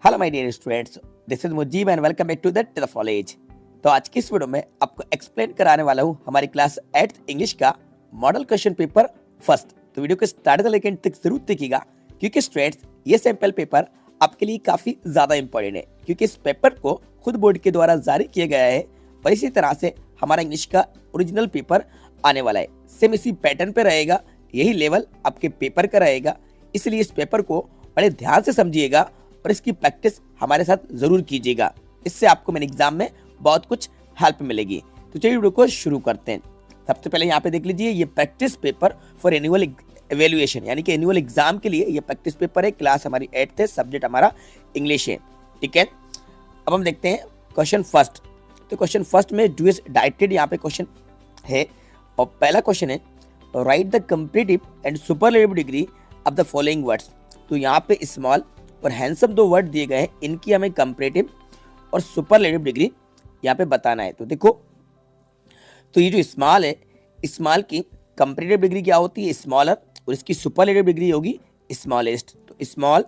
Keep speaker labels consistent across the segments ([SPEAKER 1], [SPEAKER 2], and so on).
[SPEAKER 1] Hello my dear students, this is Mujib and welcome back to the college. तो आज की इस वीडियो में आपको एक्सप्लेन कराने वाला हूँ हमारी क्लास 8th इंग्लिश का मॉडल क्वेश्चन पेपर फर्स्ट। तो वीडियो को स्टार्ट से लेकर तक जरूर देखिएगा, क्योंकि स्टूडेंट्स ये सैंपल पेपर आपके लिए काफी ज्यादा इंपॉर्टेंट है, क्योंकि इस पेपर को खुद बोर्ड के द्वारा जारी किया गया है और इसी तरह से हमारा इंग्लिश का ओरिजिनल पेपर आने वाला है। सेम इसी पैटर्न पे रहेगा, यही लेवल आपके पेपर का रहेगा, इसलिए इस पेपर को बड़े ध्यान से समझिएगा और इसकी प्रैक्टिस हमारे साथ जरूर कीजिएगा। इससे आपको मेरे एग्जाम में बहुत कुछ हेल्प मिलेगी। तो चलिए वीडियो को शुरू करते हैं। सबसे पहले यहाँ पे देख लीजिए, ये practice paper for annual evaluation, यानी कि एनुअल एग्जाम के लिए ये प्रैक्टिस पेपर है। क्लास हमारी 8th है, सब्जेक्ट हमारा इंग्लिश है, ठीक है। अब हम देखते हैं क्वेश्चन फर्स्ट। तो क्वेश्चन फर्स्ट में डू इज डायरेक्टेड यहाँ पे क्वेश्चन है और पहला क्वेश्चन है right the comparative and superlative degree of the following words. तो यहाँ पे स्मॉल और हैंडसम दो वर्ड दिए गए हैं, इनकी हमें कंपैरेटिव और सुपरलेटिव डिग्री यहाँ पे बताना है। तो देखो, तो ये जो स्मॉल है, स्मॉल की कंपैरेटिव डिग्री क्या होती है? स्मॉलर, और इसकी सुपरलेटिव डिग्री होगी स्मॉलेस्ट। तो स्मॉल,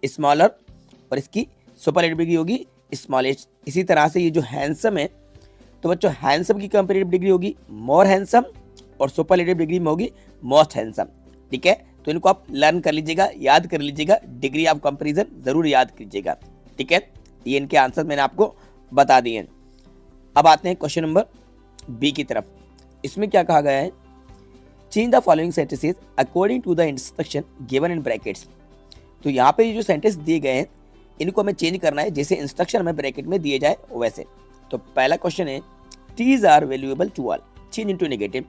[SPEAKER 1] स्मॉलर और इसकी सुपरलेटिव डिग्री होगी स्मॉलेस्ट। इसी तरह से ये जो हैंडसम है, तो बच्चों हैंडसम की कंपैरेटिव डिग्री होगी मोर हैंडसम और सुपरलेटिव डिग्री में होगी मोस्ट हैंडसम, ठीक है। तो इनको आप लर्न कर लीजिएगा, याद कर लीजिएगा, डिग्री ऑफ कंपैरिजन जरूर याद कीजिएगा, ठीक है। ये इनके आंसर मैंने आपको बता दिए। अब आते हैं क्वेश्चन नंबर बी की तरफ। इसमें क्या कहा गया है? Change the following sentences according to the instruction given in brackets. तो यहाँ पे ये जो सेंटेंस दिए गए हैं, इनको हमें चेंज करना है जैसे इंस्ट्रक्शन हमें ब्रैकेट में दिए जाए वैसे। तो पहला क्वेश्चन है trees are valuable to all, change into negative.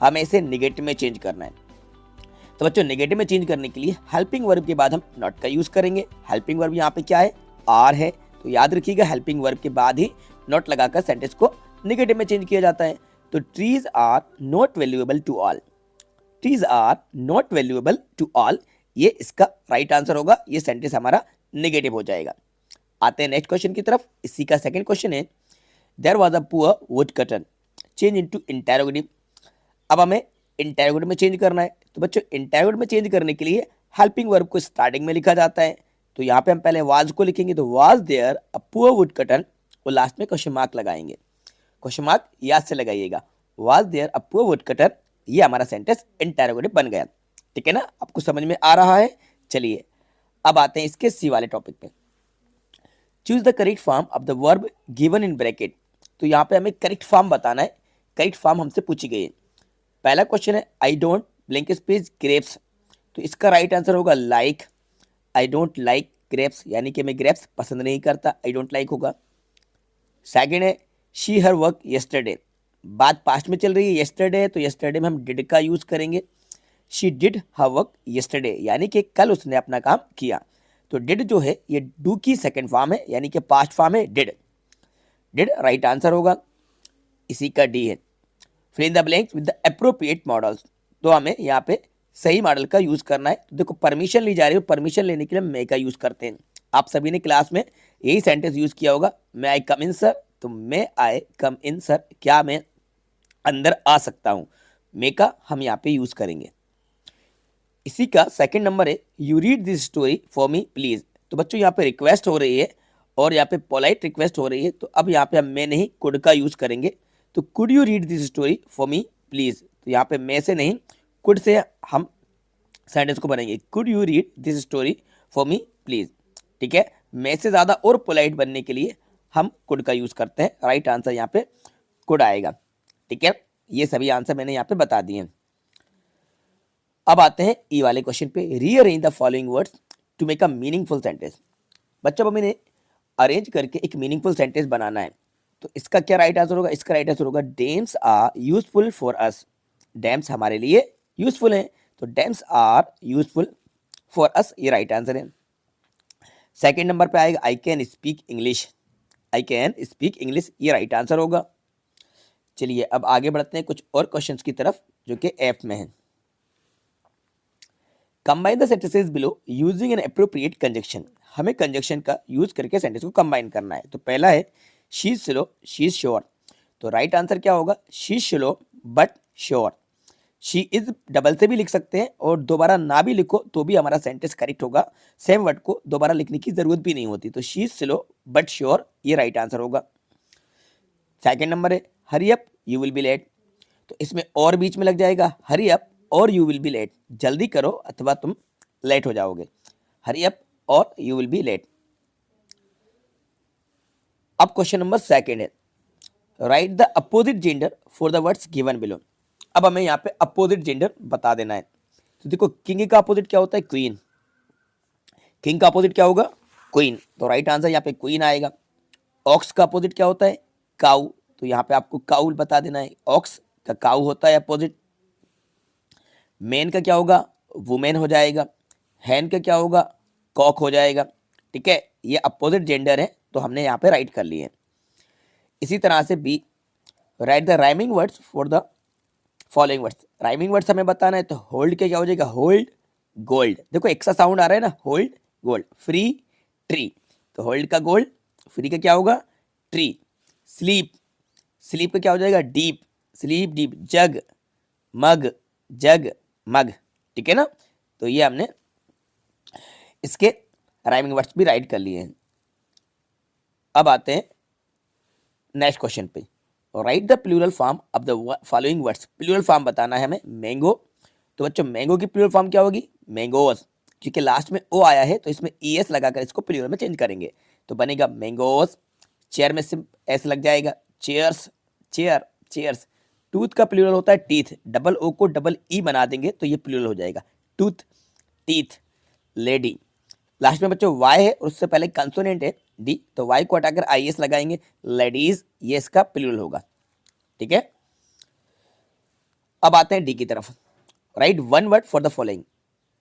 [SPEAKER 1] हमें इसे नेगेटिव में चेंज करना है। तो बच्चों नेगेटिव में चेंज करने के लिए हेल्पिंग वर्ब के बाद हम नॉट का यूज करेंगे। हेल्पिंग वर्ब यहाँ पे क्या है? आर है। तो याद रखिएगा, हेल्पिंग वर्ब के बाद ही नॉट लगाकर सेंटेंस को नेगेटिव में चेंज किया जाता है। तो trees are not valuable to all, trees are not valuable to all, ये इसका राइट आंसर होगा। ये सेंटेंस हमारा नेगेटिव हो जाएगा। आते हैं नेक्स्ट क्वेश्चन की तरफ। इसी का सेकंड क्वेश्चन है there was a poor wood cutter, change into interrogative. अब हमें इंटरोगेटिव में चेंज करना है। तो बच्चों इंटरोगेटिव में चेंज करने के लिए हेल्पिंग वर्ब को स्टार्टिंग में लिखा जाता है। तो यहाँ पे हम पहले वाज को लिखेंगे, तो was there a poor wood cutter, और लास्ट में क्वेश्चन मार्क लगाएंगे। क्वेश्चन मार्क याद से लगाइएगा, was there a poor wood cutter, ये हमारा सेंटेंस इंटरोगेटिव बन गया, ठीक है ना। आपको समझ में आ रहा है? चलिए अब आते हैं इसके सी वाले टॉपिक पे। Choose the correct form of the verb given in bracket. तो यहाँ पे हमें करेक्ट फॉर्म बताना है। करेक्ट फॉर्म हमसे पूछी गई है। पहला क्वेश्चन है I don't blank space grapes. तो इसका राइट आंसर होगा like. I don't like grapes, यानी कि मैं ग्रेप्स पसंद नहीं करता, आई डोंट लाइक होगा। सेकंड है शी हर वर्क यस्टरडे। बात पास्ट में चल रही है, यस्टरडे है, तो यस्टरडे में हम डिड का यूज करेंगे। She did her work yesterday, यानी कि कल उसने अपना काम किया। तो डिड जो है ये डू की सेकेंड फॉर्म है, यानी कि पास्ट फॉर्म है डिड। डिड राइट आंसर होगा। इसी का डी है fill in the blanks with the appropriate modals. तो हमें यहाँ पे सही मॉडल का यूज करना है। तो देखो परमिशन ली जा रही है, परमिशन लेने के लिए मे का यूज करते हैं। आप सभी ने क्लास में यही सेंटेंस यूज किया होगा, मे आई कम इन सर। तो मे आई कम इन सर, क्या मैं अंदर आ सकता हूँ? मे का हम यहाँ पे यूज करेंगे। इसी का सेकंड नंबर है you read this story for me please. तो बच्चों यहाँ पे रिक्वेस्ट हो रही है और यहाँ पे पोलाइट रिक्वेस्ट हो रही है, तो अब यहाँ पे हम मैं नहीं कुड का यूज करेंगे। तो could you read this story for me please. तो यहाँ पे मैं से नहीं कुड से हम सेंटेंस को बनाएंगे, could you read this story for me please, ठीक है। मैं से ज्यादा और पोलाइट बनने के लिए हम कुड का यूज करते हैं। राइट आंसर यहाँ पे कुड आएगा, ठीक है। ये सभी आंसर मैंने यहाँ पे बता दिए। अब आते हैं ई वाले क्वेश्चन पे। Rearrange the following words to make a meaningful sentence. बच्चों अब हमें अरेंज करके एक मीनिंगफुल सेंटेंस बनाना है। तो इसका क्या राइट आंसर होगा? इसका राइट आंसर होगा dams are useful for us. Dams हमारे लिए यूजफुल है, तो dams are useful for us, ये राइट आंसर है। सेकंड नंबर पे आएगा I can speak English. I can speak English, ये राइट आंसर होगा। चलिए अब आगे बढ़ते हैं कुछ और क्वेश्चंस की तरफ जो कि एफ में है। Combine the sentences below using N appropriate conjunction. हमें कंजक्शन का यूज करके सेंटेंस को कंबाइन करना है। तो पहला है she is slow, she is sure. तो राइट आंसर क्या होगा? She is slow but sure. She is double से भी लिख सकते हैं और दोबारा ना भी लिखो तो भी हमारा सेंटेंस करेक्ट होगा। सेम वर्ड को दोबारा लिखने की जरूरत भी नहीं होती। तो she is slow but sure, ये राइट आंसर होगा। सेकंड नंबर है hurry up you will be late. तो इसमें और बीच में लग जाएगा, हरी अप और यू विल बी लेट, जल्दी करो अथवा तुम लेट हो जाओगे। हरी अप और यू विल बी लेट। अब क्वेश्चन नंबर सेकंड है right the opposite gender for the words given below. अब हमें यहाँ पे अपोजिट जेंडर बता देना है। तो देखो किंग का अपोजिट क्या होता है, क्वीन। किंग का अपोजिट क्या होगा, क्वीन। तो राइट आंसर यहाँ पे क्वीन आएगा। ऑक्स का अपोजिट क्या होता है, काउ। तो यहाँ पे आपको काउ बता देना है, ऑक्स का काउ होता है अपोजिट। मैन का क्या होगा, वुमेन हो जाएगा। हैन का क्या होगा, कॉक हो जाएगा। ठीक है, ये अपोजिट जेंडर है तो हमने यहाँ पे राइट कर लिए। इसी तरह से B write the rhyming words for the following words. Rhyming words हमें बताना है तो होल्ड के क्या हो जाएगा, होल्ड गोल्ड। देखो एक सा साउंड आ रहा है ना, होल्ड गोल्ड। फ्री ट्री, तो होल्ड का गोल्ड, फ्री का क्या होगा ट्री। स्लीप, स्लीप का क्या हो जाएगा डीप, स्लीप डीप। जग, मग, जग मग। ठीक है ना, तो ये हमने इसके राइमिंग वर्ड्स भी राइट कर लिए हैं। अब आते हैं नेक्स्ट क्वेश्चन पे। Write the plural form of the following words. Plural form बताना है हमें। मैंगो, तो बच्चों मैंगो की प्लूरल फॉर्म क्या होगी, मैंगोस। क्योंकि लास्ट में ओ आया है तो इसमें ईएस लगाकर इसको प्लूरल में चेंज करेंगे तो बनेगा मैंगोस। चेयर में सिर्फ एस लग जाएगा, चेयर्स, चेयर, चेयर्स। टूथ का प्लूरल होता है टीथ, डबल ओ को डबल ई बना देंगे तो ये प्लूरल हो जाएगा, टूथ, टीथ। लेडी, लास्ट में बच्चों वाई है और उससे पहले कंसोनेंट है डी, तो वाई को हटाकर आई एस लगाएंगे, लेडीज, ये इसका प्लूरल होगा। ठीक है, अब आते हैं डी की तरफ। Right one word for the following.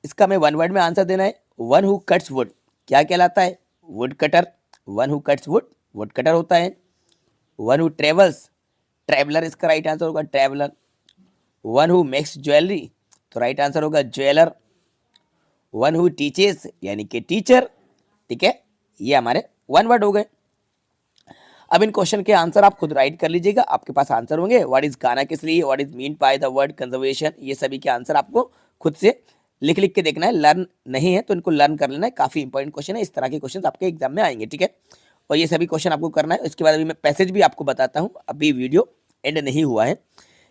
[SPEAKER 1] इसका हमें वन वर्ड में आंसर देना है। वन हु कट्स वुड क्या कहलाता है, would cutter. One who cuts would, would cutter होता है। वन हु ट्रेवल्स, ट्रेवलर इसका राइट आंसर होगा, traveller. One who makes jewellery, तो राइट आंसर होगा ज्वेलर। वन हु टीचेस यानी कि टीचर। ठीक है, ये हमारे वन वर्ड हो गए। अब इन क्वेश्चन के आंसर आप खुद राइट कर लीजिएगा, आपके पास आंसर होंगे। व्हाट इज गाना किस लिए, what is mean by the word conservation, ये सभी के आंसर आपको खुद से लिख लिख के देखना है। लर्न नहीं है तो इनको लर्न कर लेना है, काफी इंपॉर्टेंट क्वेश्चन है। इस तरह के क्वेश्चन आपके एग्जाम में आएंगे। ठीक है, और ये सभी क्वेश्चन आपको करना है। इसके बाद अभी मैं पैसेज भी आपको बताता हूँ, अभी वीडियो एंड नहीं हुआ है।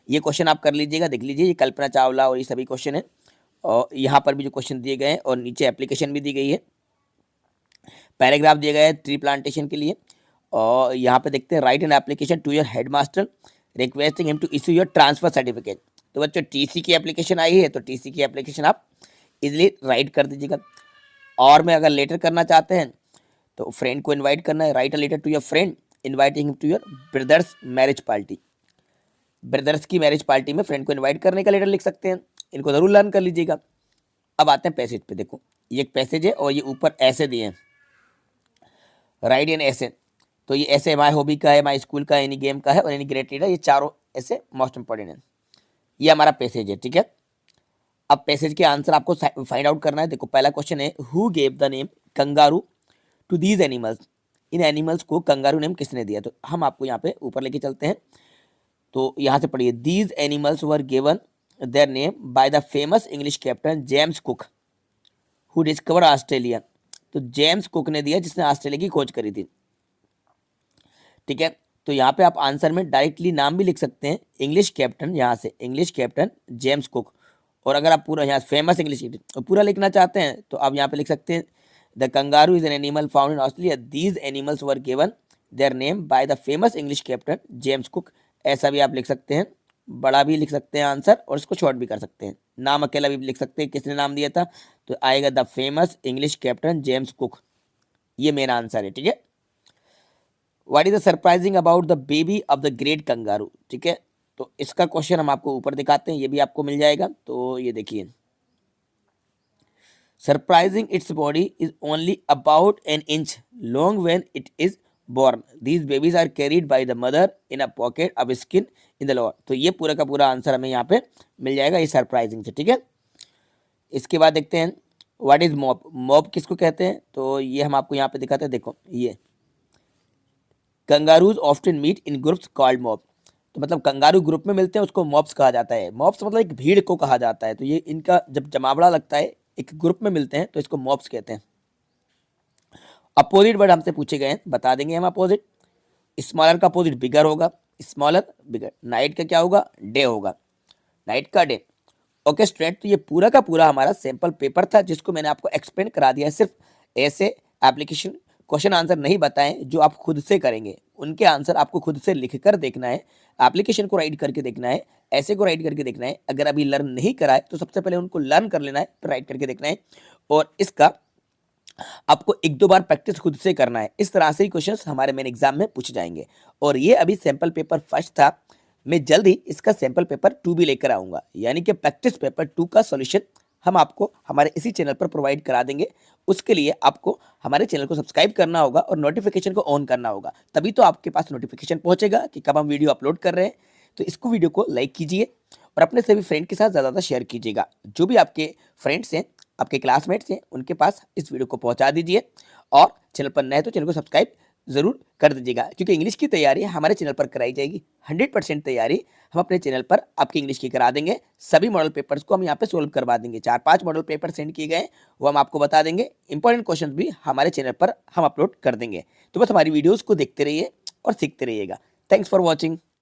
[SPEAKER 1] ये क्वेश्चन आप कर लीजिएगा, देख लीजिए। ये कल्पना चावला और ये सभी क्वेश्चन है, और यहाँ पर भी जो क्वेश्चन दिए गए हैं और नीचे एप्लीकेशन भी दी गई है, पैराग्राफ दिए गए हैं ट्री प्लांटेशन के लिए। और यहाँ पे देखते हैं write an application to your headmaster requesting him to issue your transfer certificate. तो बच्चों टीसी की एप्लीकेशन आई है तो टीसी की एप्लीकेशन आप इजीली राइट कर दीजिएगा। और में अगर लेटर करना चाहते हैं तो फ्रेंड को इनवाइट करना है, write a letter to your friend inviting him to your brother's marriage party. Brothers की मैरिज पार्टी में फ्रेंड को इन्वाइट करने का लेटर लिख सकते हैं। इनको जरूर लर्न कर लीजिएगा। अब आते हैं पैसेज पे। देखो ये एक पैसेज है और ये ऊपर ऐसे दिए हैं, राइट एन ऐसे। तो ये ऐसे माई हॉबी का है, माई स्कूल का, एनी गेम का है और एनी ग्रेट रीडर, ये चारों ऐसे मोस्ट इंपॉर्टेंट है। ये हमारा पैसेज है। ठीक है, अब पैसेज के आंसर आपको फाइंड आउट करना है। देखो पहला क्वेश्चन है who gave the name kangaroo to these animals. इन एनिमल्स को कंगारू नेम किसने दिया। तो हम आपको यहाँ पे ऊपर लेके चलते हैं। तो यहाँ से पढ़िए, these animals were given their name by the famous English captain James cook who discover Australia. तो जेम्स कुक ने दिया जिसने ऑस्ट्रेलिया की खोज करी थी। ठीक है, तो यहाँ पे आप आंसर में डायरेक्टली नाम भी लिख सकते हैं, इंग्लिश कैप्टन, यहाँ से इंग्लिश कैप्टन जेम्स कुक। और अगर आप पूरा यहाँ फेमस इंग्लिश पूरा लिखना चाहते हैं तो आप यहाँ पे लिख सकते हैं the kangaroo is an animal found in Australia, these animals were given their name by the famous English captain James cook. ऐसा भी आप लिख सकते हैं, बड़ा भी लिख सकते हैं आंसर और इसको शॉर्ट भी कर सकते हैं। नाम अकेला भी लिख सकते हैं, किसने नाम दिया था, तो आएगा the famous English captain James cook. ये मेरा आंसर है। ठीक है, what is the surprising about the baby of the great kangaroo. ठीक है, तो इसका क्वेश्चन हम आपको ऊपर दिखाते हैं, ये भी आपको मिल जाएगा। तो ये देखिए, surprising its body is only about an inch long when it is born, these babies are carried by the mother in a pocket of skin in the lower। तो ये पूरा का पूरा आंसर हमें यहाँ पे मिल जाएगा, ये सरप्राइजिंग से। ठीक है, इसके बाद देखते हैं व्हाट इज मॉब। मॉब किसको कहते हैं, तो ये हम आपको यहाँ पे दिखाते हैं। देखो ये kangaroos often meet in groups called mob. तो मतलब कंगारू ग्रुप में मिलते हैं उसको मॉब्स कहा जाता है। मॉब्स मतलब एक भीड़ को कहा जाता है। तो ये इनका जब जमावड़ा लगता है, एक ग्रुप में मिलते हैं, तो इसको मॉब्स कहते हैं। अपोजिट वर्ड हमसे पूछे गए हैं, बता देंगे हम अपोजिट। स्मॉलर का अपोजिट बिगर होगा, स्मॉलर बिगर। नाइट का क्या होगा? डे होगा, नाइट का डे। ओके स्टूडेंट, तो ये पूरा का पूरा हमारा सैंपल पेपर था जिसको मैंने आपको एक्सप्लेन करा दिया है। सिर्फ ऐसे एप्लीकेशन क्वेश्चन आंसर नहीं बताएं जो आप खुद से करेंगे, उनके आंसर आपको खुद से लिख कर देखना है, एप्लीकेशन को राइट करके देखना है, ऐसे को राइट करके देखना है। अगर अभी लर्न नहीं करा है तो सबसे पहले उनको लर्न कर लेना है, फिर राइट करके देखना है। और इसका आपको एक दो बार प्रैक्टिस खुद से करना है। इस तरह से ही क्वेश्चंस हमारे मेन एग्जाम में पूछे जाएंगे। और ये अभी सैंपल पेपर फर्स्ट था, मैं जल्द ही इसका सैंपल पेपर 2 भी लेकर आऊंगा, यानी कि प्रैक्टिस पेपर 2 का सॉल्यूशन हम आपको हमारे इसी चैनल पर प्रोवाइड करा देंगे। उसके लिए आपको हमारे चैनल को सब्सक्राइब करना होगा और नोटिफिकेशन को ऑन करना होगा, तभी तो आपके पास नोटिफिकेशन पहुंचेगा कि कब हम वीडियो अपलोड कर रहे हैं। तो इसको वीडियो को लाइक कीजिए और अपने सभी फ्रेंड के साथ ज़्यादा शेयर कीजिएगा। जो भी आपके फ्रेंड्स हैं, आपके क्लासमेट्स हैं, उनके पास इस वीडियो को पहुंचा दीजिए। और चैनल पर नए तो चैनल को सब्सक्राइब ज़रूर कर दीजिएगा, क्योंकि इंग्लिश की तैयारी हमारे चैनल पर कराई जाएगी। 100% तैयारी हम अपने चैनल पर आपकी इंग्लिश की करा देंगे। सभी मॉडल पेपर्स को हम यहाँ पे सोल्व करवा देंगे। 4-5 मॉडल पेपर सेंड किए गए, वो हम आपको बता देंगे। इंपॉर्टेंट क्वेश्चन भी हमारे चैनल पर हम अपलोड कर देंगे। तो बस हमारी वीडियोज़ को देखते रहिए और सीखते रहिएगा। Thanks for watching.